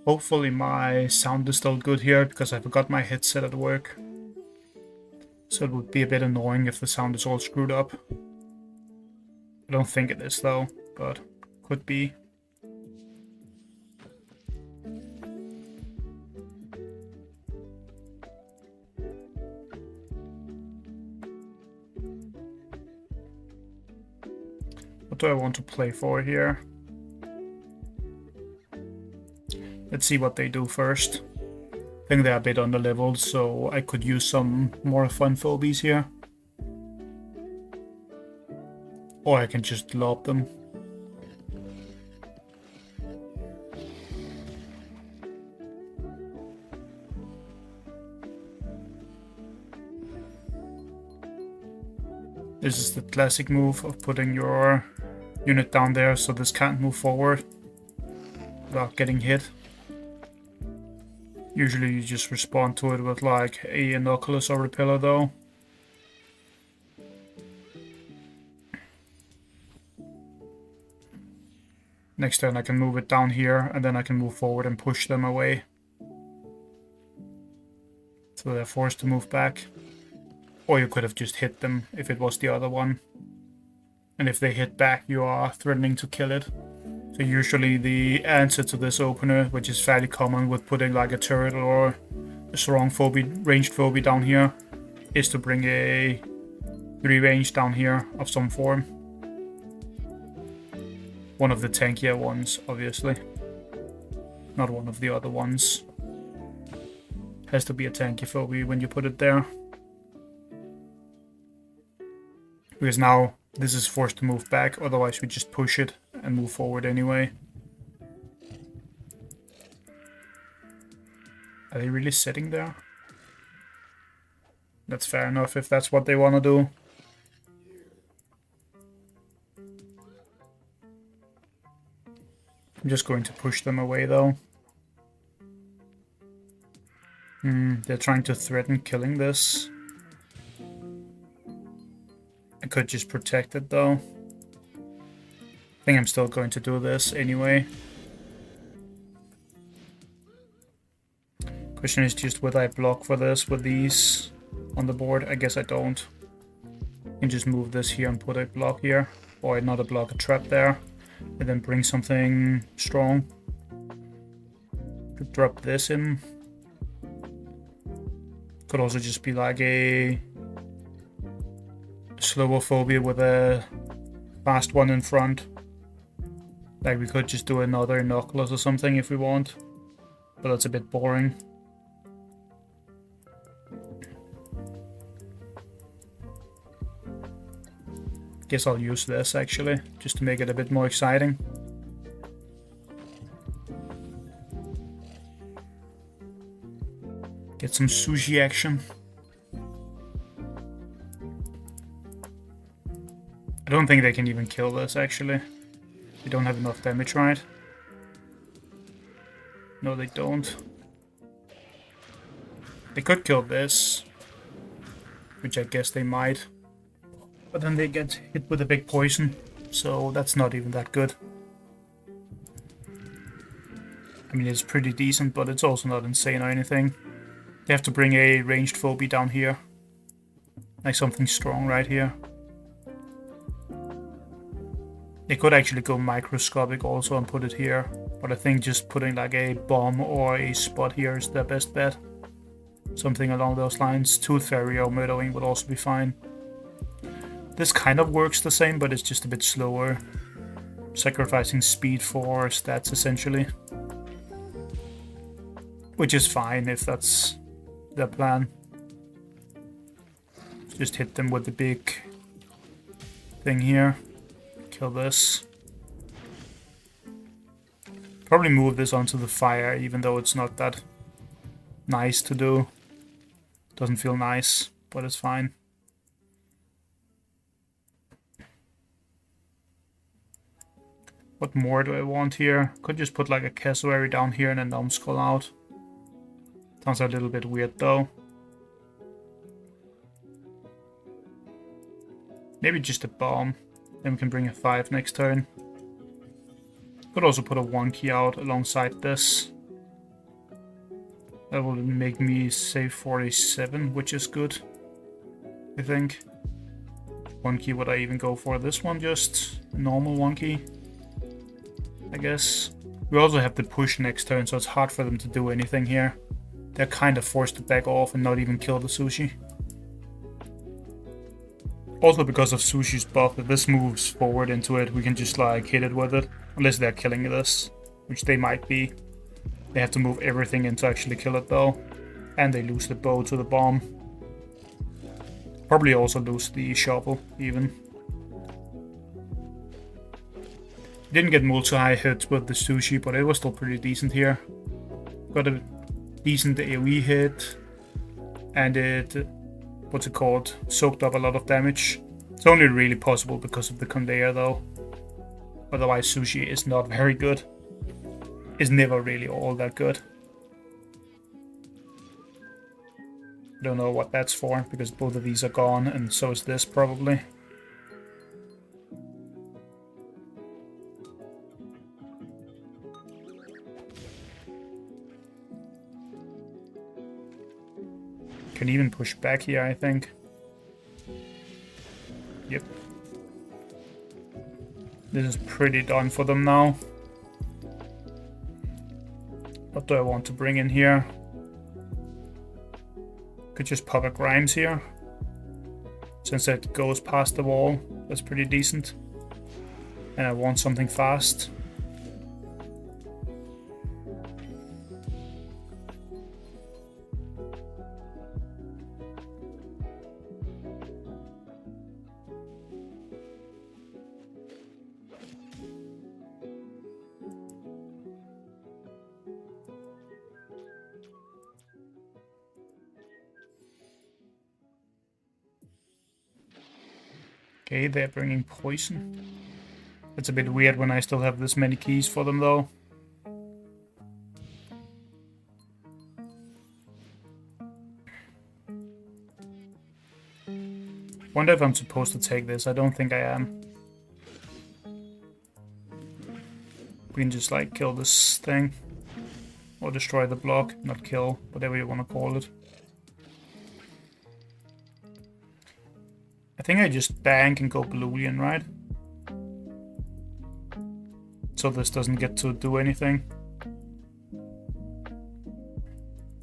Hopefully my sound is still good here, because I forgot my headset at work. So it would be a bit annoying if the sound is all screwed up. I don't think it is though, but could be. What do I want to play for here? Let's see what they do first. I think they're a bit under leveled, so I could use some more fun phobies here. Or I can just lob them. This is the classic move of putting your unit down there so this can't move forward without getting hit. Usually you just respond to it with like a Inoculus or Repeller though. Next turn I can move it down here, and then I can move forward and push them away. So they're forced to move back. Or you could have just hit them if it was the other one. And if they hit back, you are threatening to kill it. So usually the answer to this opener, which is fairly common with putting like a turret or a strong phobie, ranged phobie down here, is to bring a 3 range down here of some form. One of the tankier ones, obviously. Not one of the other ones. Has to be a tanky phobie when you put it there. Because now this is forced to move back, otherwise we just push it and move forward anyway. Are they really sitting there? That's fair enough if that's what they want to do. I'm just going to push them away though. They're trying to threaten killing this. I could just protect it though. I think I'm still going to do this anyway. Question is just whether I block for this with these on the board. I guess I don't. I can just move this here and put a block here. Or not a block, a trap there. And then bring something strong. Could drop this in. Could also just be like a slower phobia with a fast one in front. Like we could just do another Inoculus or something if we want. But that's a bit boring. Guess I'll use this actually, just to make it a bit more exciting. Get some sushi action. I don't think they can even kill this actually. They don't have enough damage, right? No, they don't. They could kill this, which I guess they might. But then they get hit with a big poison, so that's not even that good. I mean, it's pretty decent, but it's also not insane or anything. They have to bring a ranged phobie down here. Like something strong right here. They could actually go microscopic also and put it here, but I think just putting like a bomb or a spot here is their best bet. Something along those lines. Tooth Fairy or Murdering would also be fine. This kind of works the same, but it's just a bit slower. Sacrificing speed for stats essentially. Which is fine if that's their plan. Just hit them with the big thing here. Kill this. Probably move this onto the fire, even though it's not that nice to do. Doesn't feel nice, but it's fine. What more do I want here? Could just put like a cassowary down here and a numbskull out. Sounds a little bit weird though. Maybe just a bomb. Then we can bring a 5 next turn. Could also put a 1 key out alongside this. That will make me save 47, which is good, I think. One key, would I even go for this one? Just normal one key, I guess. We also have the push next turn, so it's hard for them to do anything here. They're kind of forced to back off and not even kill the Sushi. Also because of Sushi's buff, if this moves forward into it, we can just like hit it with it. Unless they're killing this, which they might be. They have to move everything in to actually kill it though. And they lose the bow to the bomb. Probably also lose the shovel, even. Didn't get multi-high hits with the Sushi, but it was still pretty decent here. Got a decent AoE hit. And it, what's it called, soaked up a lot of damage. It's only really possible because of the conveyor though. Otherwise Sushi is not very good. Is never really all that good. Don't know what that's for, because both of these are gone, and so is this probably. Can even push back here, I think. Yep. This is pretty done for them now. What do I want to bring in here? Could just pop a Grimes here. Since it goes past the wall, that's pretty decent. And I want something fast. Okay, they're bringing poison. It's a bit weird when I still have this many keys for them, though. Wonder if I'm supposed to take this. I don't think I am. We can just, like, kill this thing. Or destroy the block. Not kill, whatever you want to call it. I think I just bank and go Boolean, right? So this doesn't get to do anything.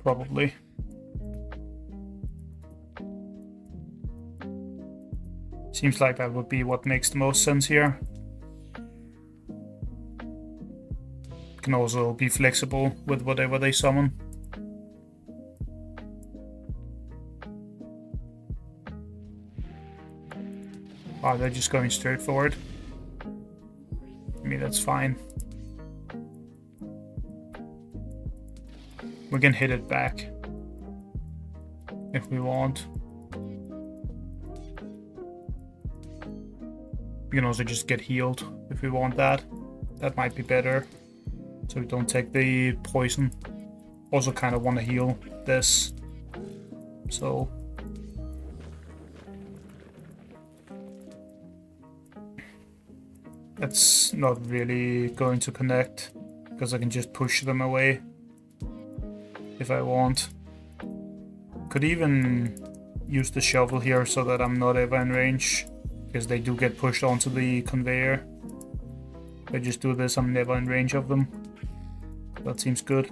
Probably. Seems like that would be what makes the most sense here. Can also be flexible with whatever they summon. Oh, they're just going straight forward. I mean, that's fine. We can hit it back if we want. We can also just get healed if we want that. That might be better. So we don't take the poison. Also kind of want to heal this. So... that's not really going to connect, because I can just push them away if I want. Could even use the shovel here so that I'm not ever in range, because they do get pushed onto the conveyor. If I just do this, I'm never in range of them. That seems good.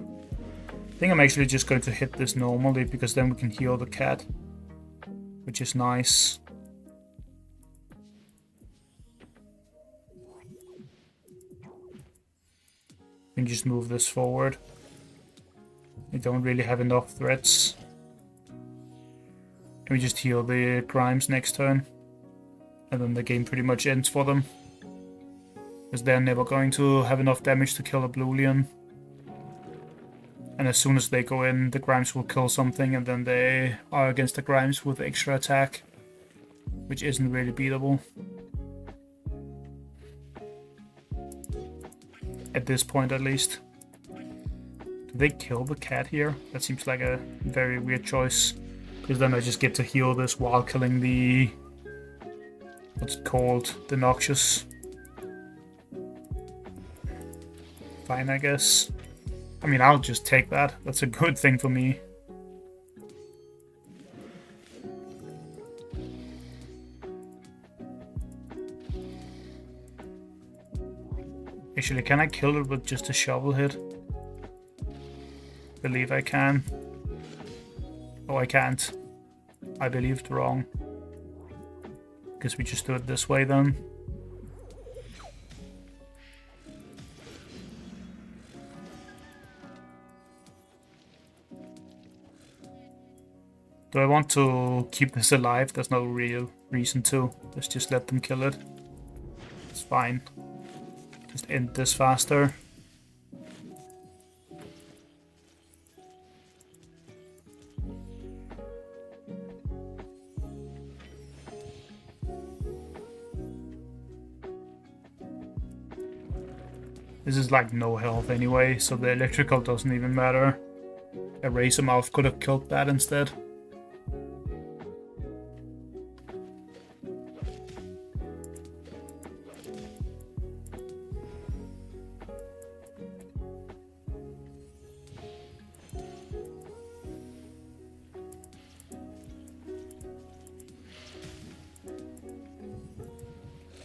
I think I'm actually just going to hit this normally, because then we can heal the cat, which is nice. And just move this forward. We don't really have enough threats. And we just heal the Grimes next turn. And then the game pretty much ends for them. Because they're never going to have enough damage to kill a Boolean. And as soon as they go in, the Grimes will kill something, and then they are against the Grimes with extra attack. Which isn't really beatable. At this point, at least. Do they kill the cat here? That seems like a very weird choice. Because then I just get to heal this while killing the... what's it called? The Noxious. Fine, I guess. I mean, I'll just take that. That's a good thing for me. Actually, can I kill it with just a shovel hit? Believe I can. Oh, I can't. I believed wrong. Guess we just do it this way then. Do I want to keep this alive? There's no real reason to. Let's just let them kill it. It's fine. Just end this faster. This is like no health anyway, so the electrical doesn't even matter. A razor mouth could have killed that instead.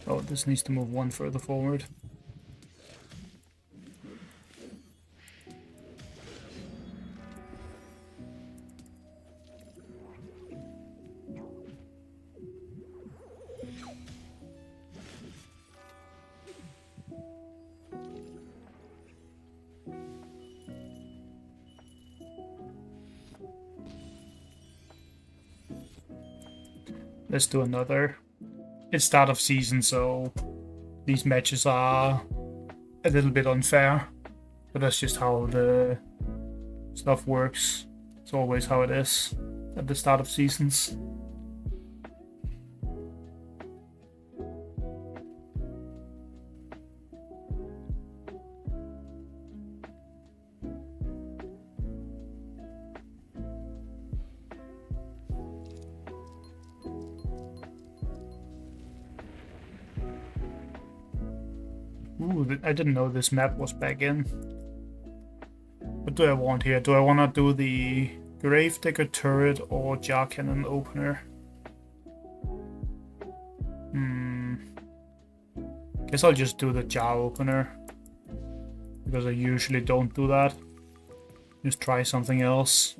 Oh, this needs to move one further forward. Let's do another. It's start of season, so these matches are a little bit unfair. But that's just how the stuff works. It's always how it is at the start of seasons. Ooh, I didn't know this map was back in. What do I want here? Do I want to do the Gravedigger turret or Jar Cannon opener? Guess I'll just do the jar opener. Because I usually don't do that. Just try something else.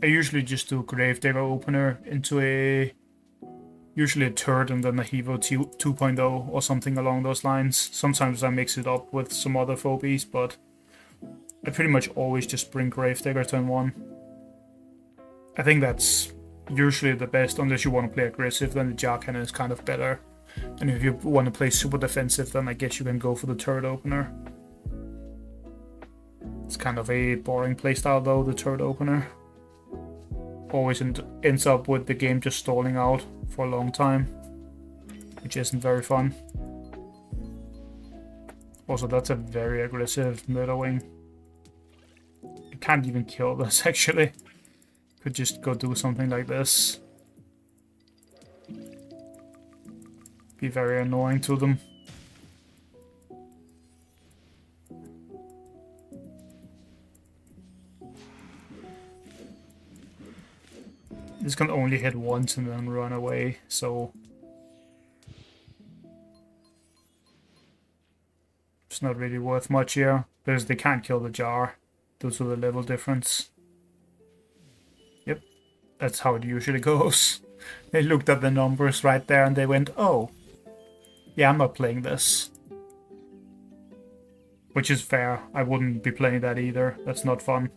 I usually just do Gravedigger opener into usually a turret and then a Hevo 2.0 or something along those lines. Sometimes I mix it up with some other phobies, but I pretty much always just bring Gravedigger turn 1. I think that's usually the best, unless you want to play aggressive, then the Jar Cannon is kind of better. And if you want to play super defensive, then I guess you can go for the turret opener. It's kind of a boring playstyle though, the turret opener. Always ends up with the game just stalling out for a long time, which isn't very fun. Also, that's a very aggressive Murderwing. I can't even kill this actually. Could just go do something like this. Be very annoying to them. This can only hit once and then run away, so it's not really worth much here, because they can't kill the jar due to the level difference. Yep, that's how it usually goes. They looked at the numbers right there and they went, oh, yeah, I'm not playing this. Which is fair, I wouldn't be playing that either, that's not fun.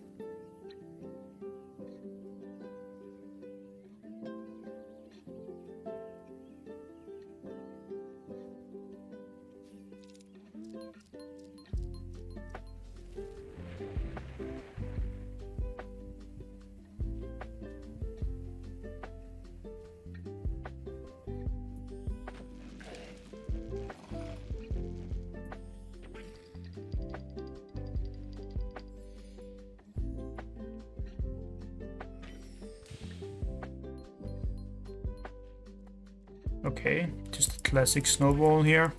Okay, just classic snowball here.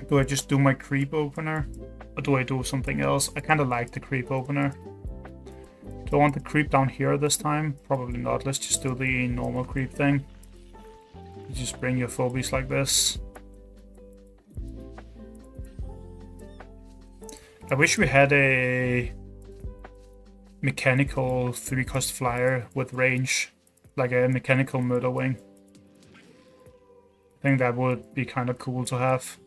Do I just do my creep opener? Or do I do something else? I kind of like the creep opener. Do I want the creep down here this time? Probably not. Let's just do the normal creep thing. You just bring your phobies like this. I wish we had a mechanical 3-cost flyer with range, like a mechanical murder wing. I think that would be kind of cool to have.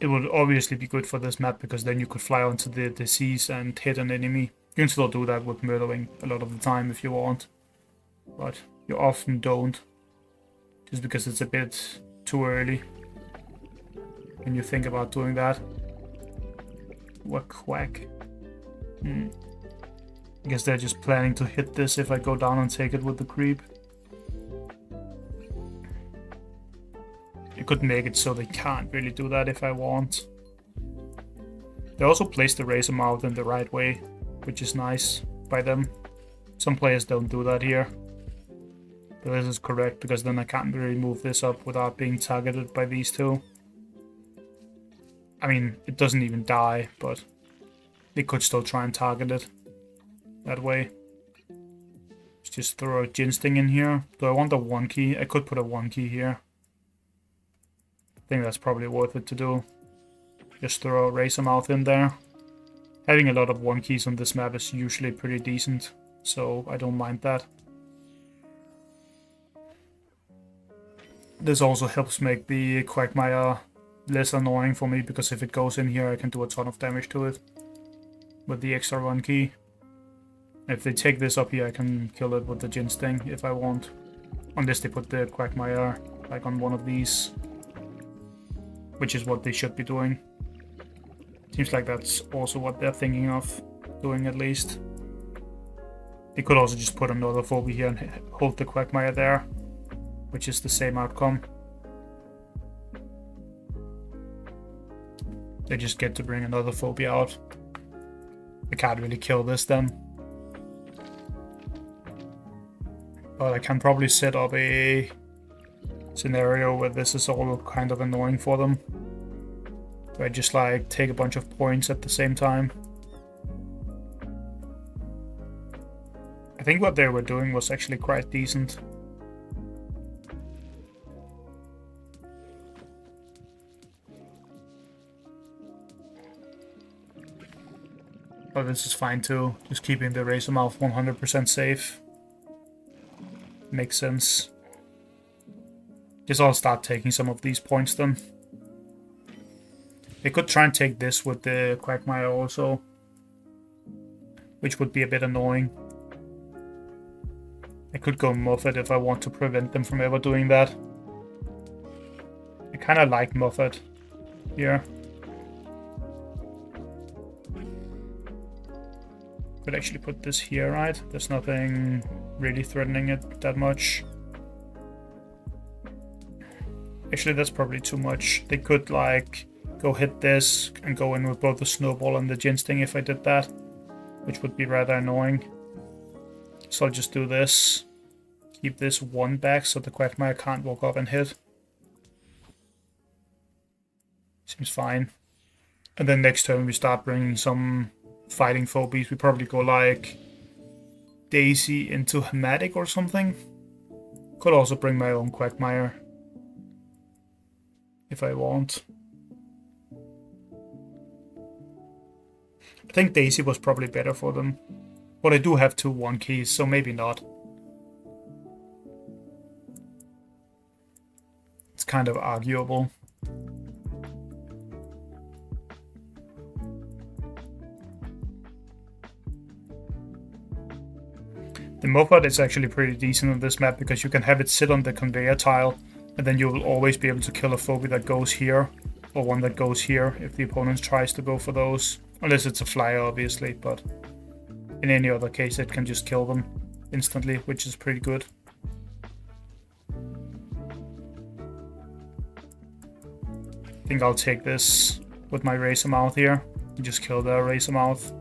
It would obviously be good for this map because then you could fly onto the disease and hit an enemy. You can still do that with murder wing a lot of the time if you want, but you often don't. Just because it's a bit too early when you think about doing that. What quack? I guess they're just planning to hit this if I go down and take it with the creep. I could make it so they can't really do that if I want. They also placed the Razor Mouth in the right way, which is nice by them. Some players don't do that here. But this is correct, because then I can't really move this up without being targeted by these two. I mean, it doesn't even die, but they could still try and target it that way. Let's just throw a Jin Sting in here. Do I want a 1 key? I could put a 1 key here. I think that's probably worth it to do. Just throw a Razor Mouth in there. Having a lot of 1 keys on this map is usually pretty decent, so I don't mind that. This also helps make the Quagmire less annoying for me, because if it goes in here I can do a ton of damage to it with the extra 1 key. If they take this up here I can kill it with the Jin Sting if I want. Unless they put the Quagmire like on one of these, which is what they should be doing. Seems like that's also what they're thinking of doing at least. They could also just put another phobia here and hold the Quagmire there, which is the same outcome. They just get to bring another phobia out. I can't really kill this then. But I can probably set up a scenario where this is all kind of annoying for them. Where I just like take a bunch of points at the same time. I think what they were doing was actually quite decent. But this is fine too, just keeping the Razor Mouth 100% safe. Makes sense. Guess I'll start taking some of these points then. They could try and take this with the Quagmire also, which would be a bit annoying. I could go Muffet if I want to prevent them from ever doing that. I kind of like Muffet here. Could actually put this here, right? There's nothing really threatening it that much. Actually, that's probably too much. They could like go hit this and go in with both the Snowball and the Jin Sting if I did that, which would be rather annoying. So I'll just do this. Keep this 1 back so the Quagmire can't walk up and hit. Seems fine. And then next turn we start bringing some fighting phobies. We probably go like Daisy into Hematic or something. Could also bring my own Quagmire if I want. I think Daisy was probably better for them. But I do have 2 1 keys, so maybe not. It's kind of arguable. The Muffet is actually pretty decent on this map because you can have it sit on the conveyor tile and then you will always be able to kill a phobia that goes here or one that goes here if the opponent tries to go for those. Unless it's a flyer obviously, but in any other case it can just kill them instantly, which is pretty good. I think I'll take this with my Razor Mouth here and just kill the Razor Mouth.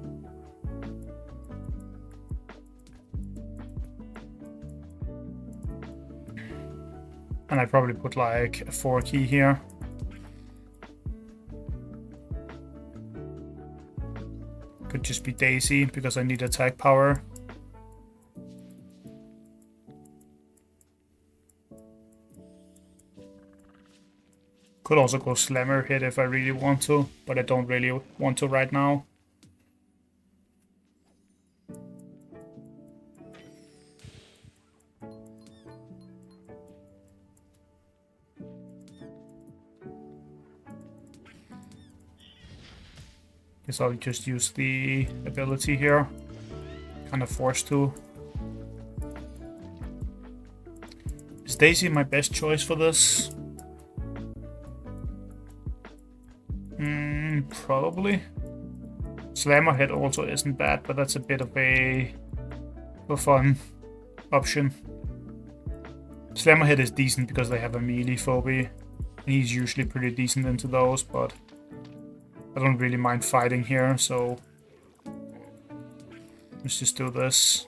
I probably put like a 4 key here. Could just be Daisy because I need attack power. Could also go Slammer hit if I really want to, but I don't really want to right now. Guess I'll just use the ability here. Kind of forced to. Is Daisy my best choice for this? Probably. Slammer hit also isn't bad, but that's a bit of a fun option. Slammer hit is decent because they have a melee phobia, and he's usually pretty decent into those, but I don't really mind fighting here, so let's just do this.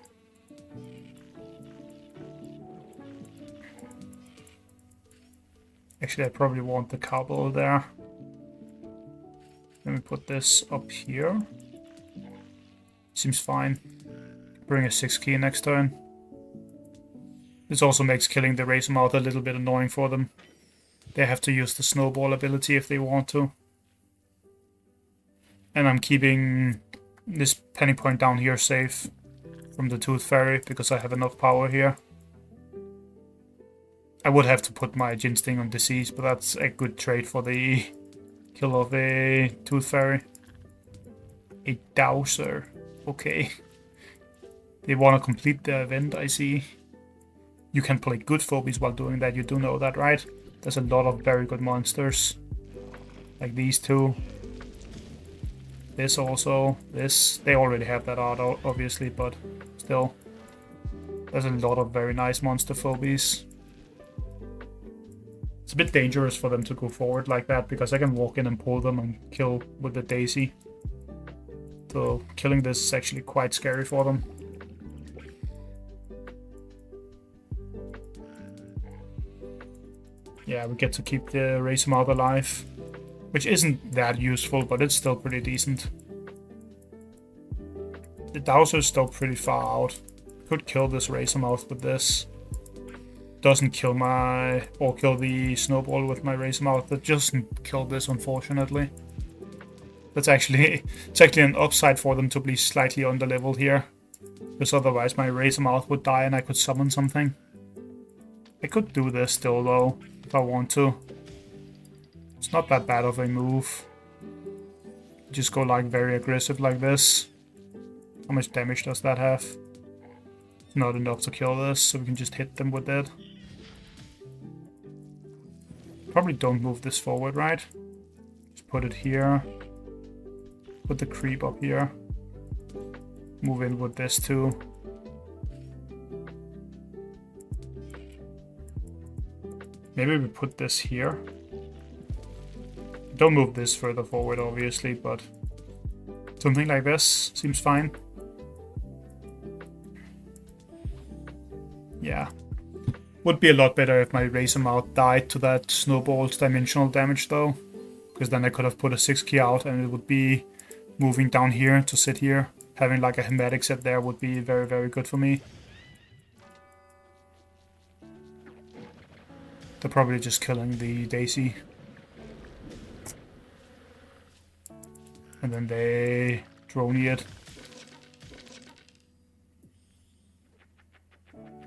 Actually, I probably want the cowbell there. Let me put this up here. Seems fine. Bring a 6 key next turn. This also makes killing the Razor Mouth a little bit annoying for them. They have to use the snowball ability if they want to. And I'm keeping this penny point down here safe from the Tooth Fairy because I have enough power here. I would have to put my Gin Sting on Disease, but that's a good trade for the kill of a Tooth Fairy. A Dowser. Okay. They want to complete the event, I see. You can play good phobies while doing that, you do know that, right? There's a lot of very good monsters. Like these two. This also. This. They already have that art, obviously, but still. There's a lot of very nice monster phobies. It's a bit dangerous for them to go forward like that, because I can walk in and pull them and kill with the Daisy. So killing this is actually quite scary for them. Yeah, we get to keep the Razor Mouth alive, which isn't that useful, but it's still pretty decent. The Dowser is still pretty far out. Could kill this Razor Mouth with this. Doesn't kill kill the Snowball with my Razor Mouth. That doesn't kill this, unfortunately. It's actually an upside for them to be slightly underleveled here, because otherwise my Razor Mouth would die and I could summon something. I could do this still though, if I want to. It's not that bad of a move. Just go like very aggressive like this. How much damage does that have? It's not enough to kill this, so we can just hit them with it. Probably don't move this forward, right? Just put it here. Put the creep up here. Move in with this too. Maybe we put this here. Don't move this further forward, obviously, but something like this seems fine. Yeah. Would be a lot better if my Razor Mouth died to that Snowball's dimensional damage, though. Because then I could have put a 6 key out and it would be moving down here to sit here. Having like a Hematic set there would be very, very good for me. They're probably just killing the Daisy. And then they drone it.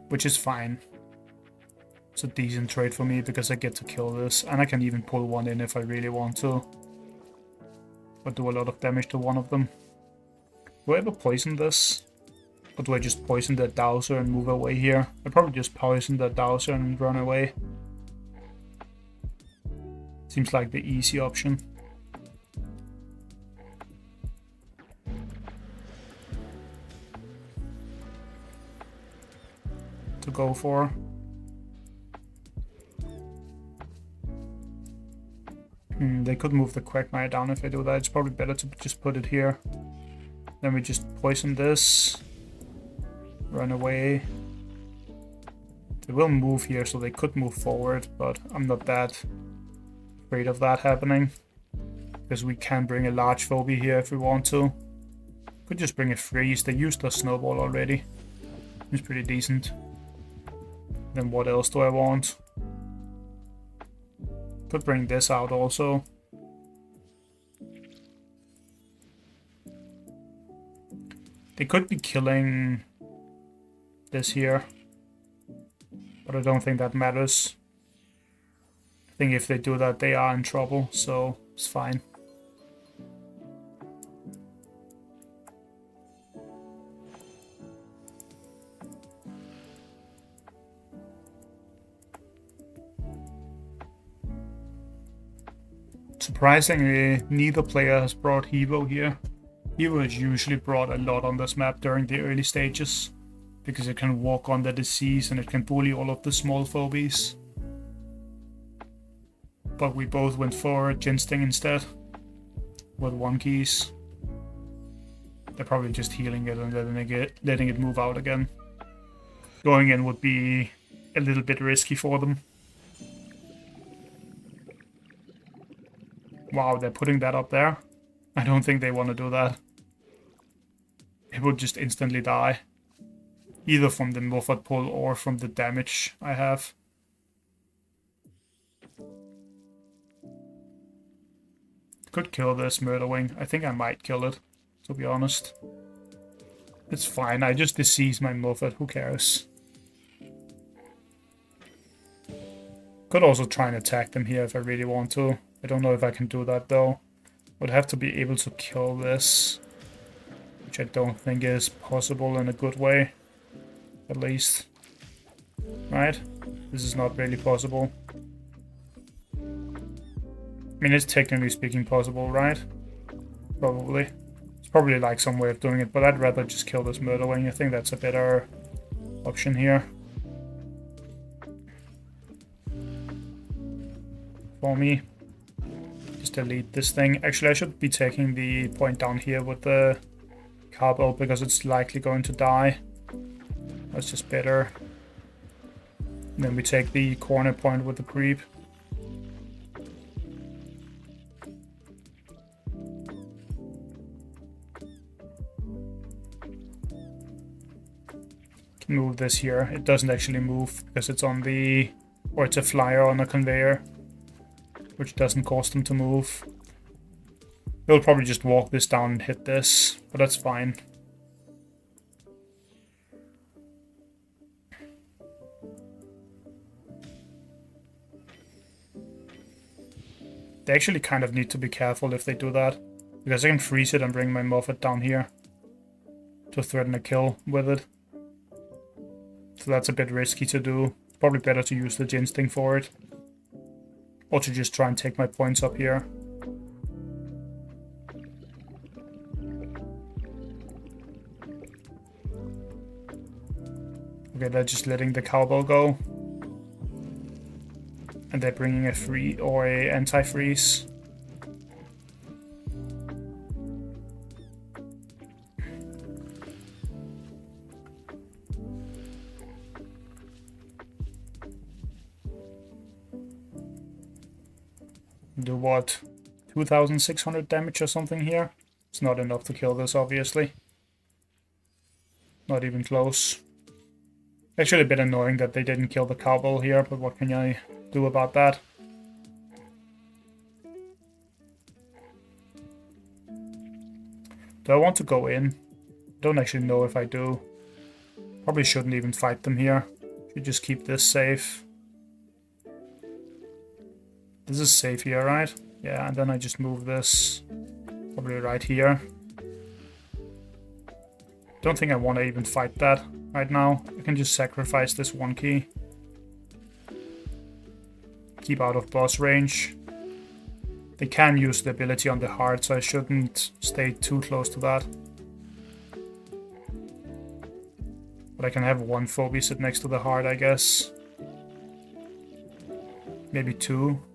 Which is fine. It's a decent trade for me because I get to kill this. And I can even pull one in if I really want to. But do a lot of damage to one of them. Do I ever poison this? Or do I just poison the Dowser and move away here? I probably just poison the Dowser and run away. Seems like the easy option. To go for. They could move the Quagmire down if I do that. It's probably better to just put it here. Then we just poison this. Run away. They will move here, so they could move forward, but I'm not that afraid of that happening. Because we can bring a large phobie here if we want to. Could just bring a freeze. They used a snowball already. It's pretty decent. Then what else do I want? Could bring this out also. They could be killing this here. But I don't think that matters. I think if they do that, they are in trouble, so it's fine. Surprisingly, neither player has brought Hevo here. Hevo is usually brought a lot on this map during the early stages, because it can walk on the disease and it can bully all of the small phobies. But we both went for Ginsting instead, with 1 keys. They're probably just healing it and letting it move out again. Going in would be a little bit risky for them. Wow, they're putting that up there. I don't think they want to do that. It would just instantly die. Either from the Morph pull or from the damage I have. Could kill this Murderwing. I think I might kill it, to be honest. It's fine, I just disease my Morph, who cares? Could also try and attack them here if I really want to. I don't know if I can do that though. Would have to be able to kill this, which I don't think is possible in a good way, at least. Right? This is not really possible. I mean, it's technically speaking possible, right? Probably. It's probably like some way of doing it, but I'd rather just kill this Murderwing. I think that's a better option here. For me. Just delete this thing. Actually, I should be taking the point down here with the Carbo because it's likely going to die. That's just better. And then we take the corner point with the creep. Can move this here. It doesn't actually move because it's on the... or it's a flyer on a conveyor, which doesn't cause them to move. They'll probably just walk this down and hit this, but that's fine. They actually kind of need to be careful if they do that, because I can freeze it and bring my Morph down here to threaten a kill with it. So that's a bit risky to do. It's probably better to use the Ginsting for it. Or to just try and take my points up here. Okay, they're just letting the cowbell go. And they're bringing a free or a anti-freeze. Do what? 2,600 damage or something here? It's not enough to kill this, obviously. Not even close. Actually a bit annoying that they didn't kill the cowbell here, but what can I do about that? Do I want to go in? I don't actually know if I do. Probably shouldn't even fight them here. Should just keep this safe. This is safe here, right? Yeah, and then I just move this probably right here. Don't think I want to even fight that right now. I can just sacrifice this 1 key. Keep out of boss range. They can use the ability on the heart, so I shouldn't stay too close to that. But I can have 1 phobie sit next to the heart, I guess. Maybe 2.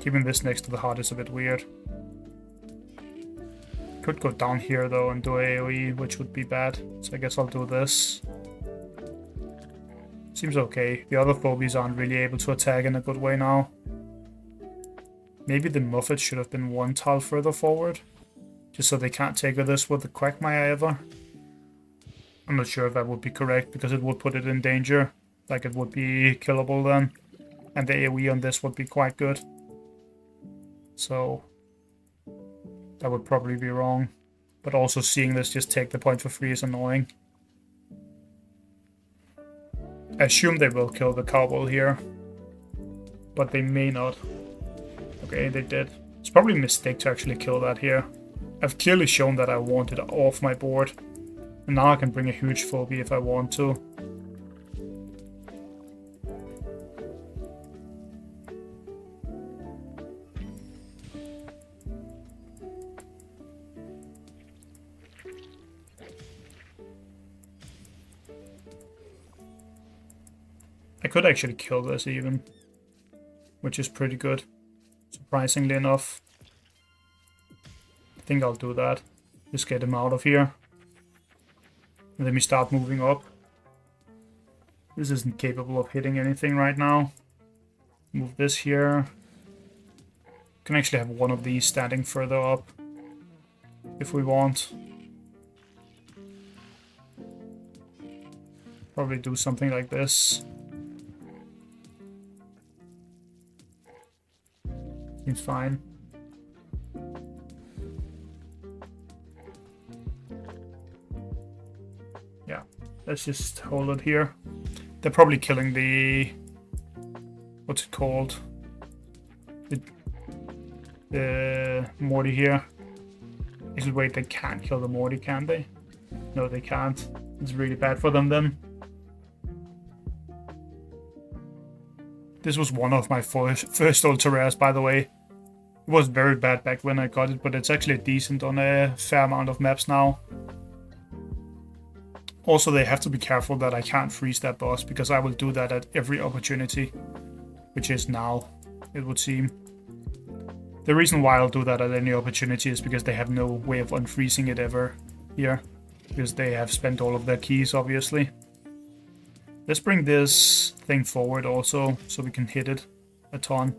Keeping this next to the heart is a bit weird. Could go down here though and do AoE, which would be bad. So I guess I'll do this. Seems okay. The other phobies aren't really able to attack in a good way now. Maybe the Muffet should have been one tile further forward. Just so they can't take this with the Quagmire ever. I'm not sure if that would be correct, because it would put it in danger. Like, it would be killable then. And the AoE on this would be quite good. So that would probably be wrong. But also seeing this just take the point for free is annoying. I assume they will kill the Cowbell here. But they may not. Okay, they did. It's probably a mistake to actually kill that here. I've clearly shown that I want it off my board. And now I can bring a huge phobia if I want to. I could actually kill this even, which is pretty good, surprisingly enough. I think I'll do that. Just get him out of here. And then we start moving up. This isn't capable of hitting anything right now. Move this here. Can actually have one of these standing further up if we want. Probably do something like this. Seems fine. Yeah, let's just hold it here. They're probably killing the... what's it called? The Morty here. Actually, wait, they can't kill the Morty, can they? No, they can't. It's really bad for them then. This was one of my first ultra rares, by the way. It was very bad back when I got it, but it's actually decent on a fair amount of maps now. Also, they have to be careful that I can't freeze that boss, because I will do that at every opportunity. Which is now, it would seem. The reason why I'll do that at any opportunity is because they have no way of unfreezing it ever here. Because they have spent all of their keys, obviously. Let's bring this thing forward also, so we can hit it a ton.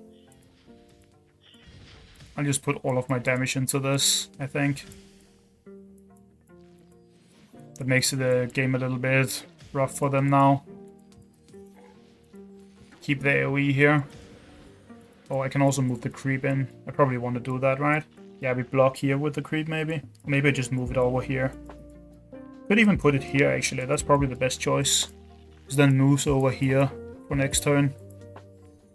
I'll just put all of my damage into this, I think. That makes the game a little bit rough for them now. Keep the AoE here. Oh, I can also move the creep in. I probably want to do that, right? Yeah, we block here with the creep, maybe. Maybe I just move it over here. Could even put it here, actually. That's probably the best choice. Because then moves over here for next turn.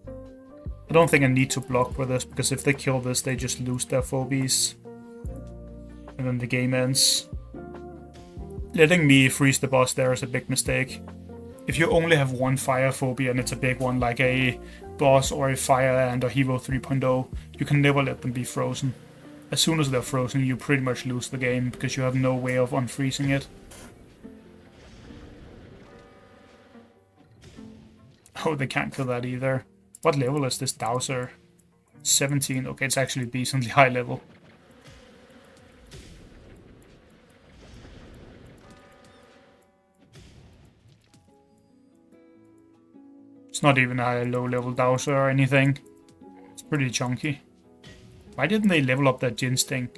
I don't think I need to block for this, because if they kill this, they just lose their phobies. And then the game ends. Letting me freeze the boss there is a big mistake. If you only have one fire phobia and it's a big one, like a boss or a fire and a hero 3.0, you can never let them be frozen. As soon as they're frozen, you pretty much lose the game, because you have no way of unfreezing it. Oh, they can't kill that either. What level is this Dowser? 17. Okay, it's actually decently high level. It's not even a low level Dowser or anything. It's pretty chunky. Why didn't they level up that Jin Sting?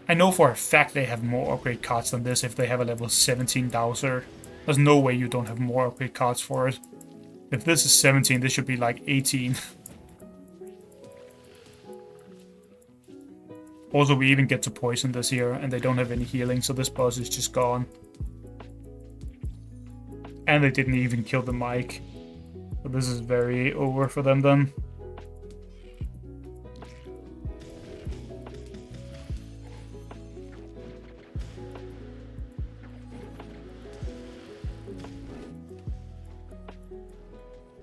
I know for a fact they have more upgrade cards than this if they have a level 17 Dowser. There's no way you don't have more upgrade cards for it. If this is 17, this should be like 18. Also, we even get to poison this here, and they don't have any healing, so this boss is just gone. And they didn't even kill the mic. So this is very over for them then.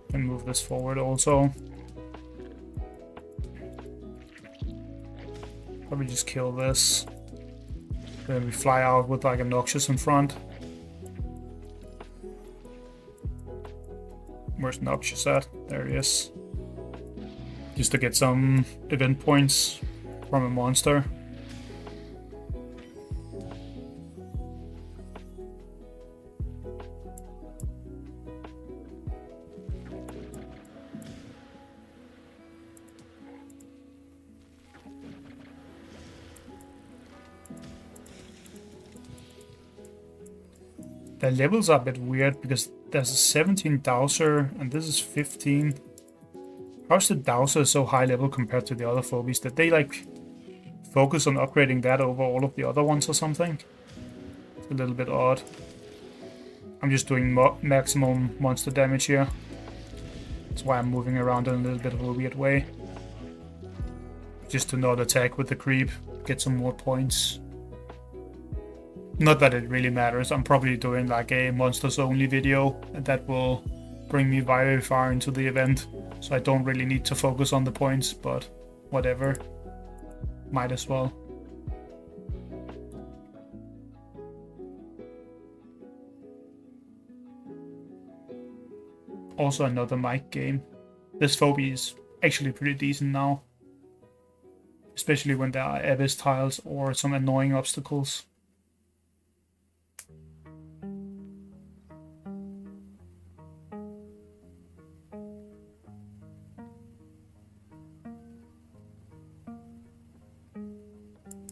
Can move this forward also. Probably just kill this. Then we fly out with like a Noxious in front. Where's Noxious at? There he is. Just to get some event points from a monster. The levels are a bit weird because there's a 17 Dowser and this is 15. How's the Dowser so high level compared to the other phobies? Did they like focus on upgrading that over all of the other ones or something? It's a little bit odd. I'm just doing maximum monster damage here. That's why I'm moving around in a little bit of a weird way. Just to not attack with the creep, get some more points. Not that it really matters. I'm probably doing like a monsters only video, and that will bring me very far into the event. So I don't really need to focus on the points, but whatever. Might as well. Also another Mike game. This phobia is actually pretty decent now. Especially when there are abyss tiles or some annoying obstacles.